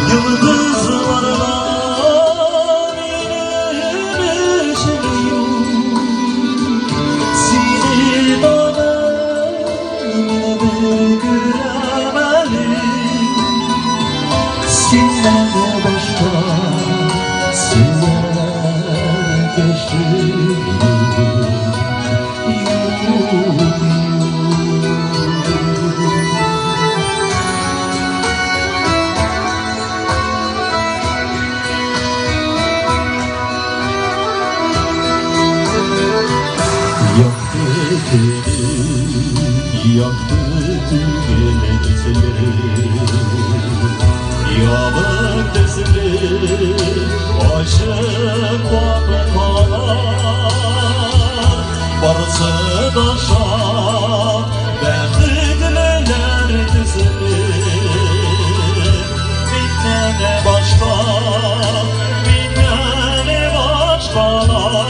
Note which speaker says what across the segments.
Speaker 1: Yıldızlarla benim ışığım, seni bana bir göremedim. Senden de başka sever geçtim. Yaktı geceleri, yağmur dersleri, aşık vakalar, varsa daşa derdler dizeli, bitmene başka, bitmene başkalar.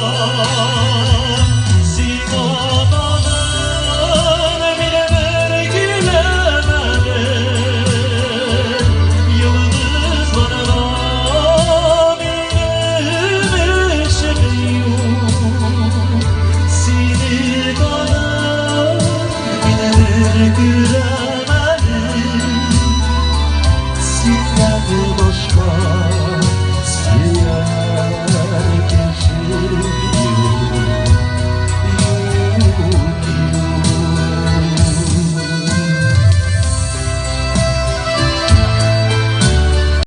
Speaker 1: Seni bana bir